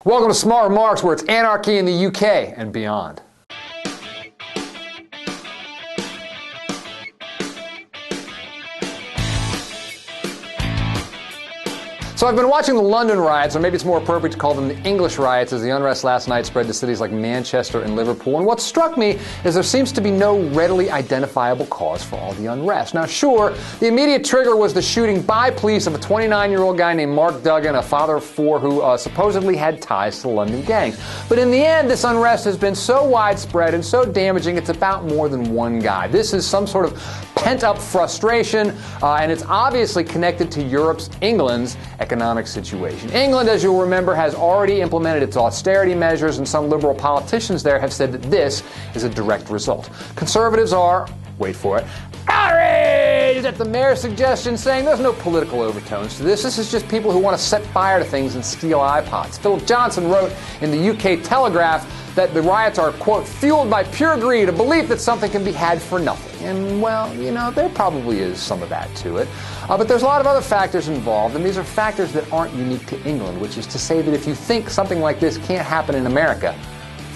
Welcome to Smart Remarks, where it's anarchy in the UK and beyond. So I've been watching the London riots, or maybe it's more appropriate to call them the English riots, as the unrest last night spread to cities like Manchester and Liverpool. And what struck me is there seems to be no readily identifiable cause for all the unrest. Now, sure, the immediate trigger was the shooting by police of a 29-year-old guy named Mark Duggan, a father of four who supposedly had ties to the London gangs. But in the end, this unrest has been so widespread and so damaging, it's about more than one guy. This is some sort of pent-up frustration, and it's obviously connected to England's economic situation. England, as you'll remember, has already implemented its austerity measures, and some liberal politicians there have said that this is a direct result. Conservatives are, wait for it, outraged at the mayor's suggestion, saying there's no political overtones to this. This is just people who want to set fire to things and steal iPods. Philip Johnson wrote in the UK Telegraph that the riots are, quote, fueled by pure greed, a belief that something can be had for nothing. And, well, you know, there probably is some of that to it. But there's a lot of other factors involved, and these are factors that aren't unique to England, which is to say that if you think something like this can't happen in America,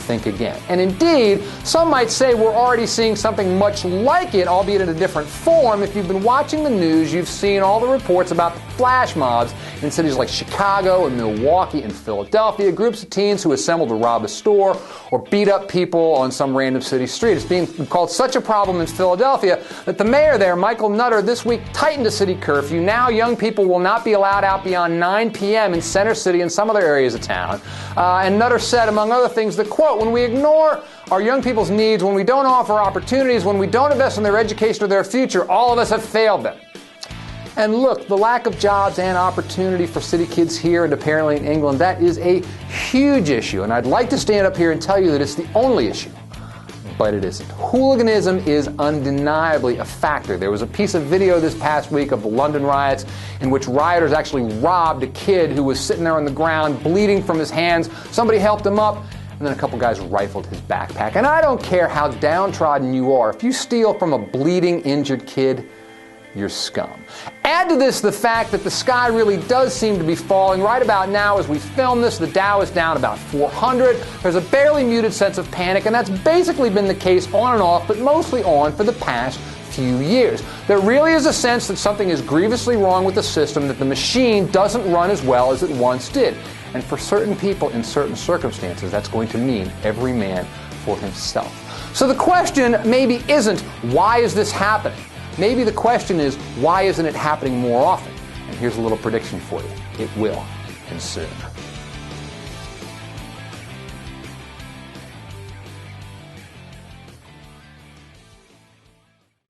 think again. And indeed, some might say we're already seeing something much like it, albeit in a different form. If you've been watching the news, you've seen all the reports about the flash mobs in cities like Chicago and Milwaukee and Philadelphia, groups of teens who assembled to rob a store or beat up people on some random city street. It's being called such a problem in Philadelphia that the mayor there, Michael Nutter, this week tightened a city curfew. Now young people will not be allowed out beyond 9 p.m. in Center City and some other areas of town. And Nutter said, among other things, the quote, when we ignore our young people's needs, when we don't offer opportunities, when we don't invest in their education or their future, all of us have failed them. And look, the lack of jobs and opportunity for city kids here and apparently in England, that is a huge issue. And I'd like to stand up here and tell you that it's the only issue. But it isn't. Hooliganism is undeniably a factor. There was a piece of video this past week of the London riots in which rioters actually robbed a kid who was sitting there on the ground, bleeding from his hands. Somebody helped him up, and then a couple guys rifled his backpack. And I don't care how downtrodden you are. If you steal from a bleeding, injured kid, you're scum. Add to this the fact that the sky really does seem to be falling. Right about now, as we film this, the Dow is down about 400. There's a barely muted sense of panic, and that's basically been the case on and off, but mostly on for the past few years. There really is a sense that something is grievously wrong with the system, that the machine doesn't run as well as it once did. And for certain people in certain circumstances, that's going to mean every man for himself. So the question maybe isn't, why is this happening? Maybe the question is, why isn't it happening more often? And here's a little prediction for you. It will, and soon.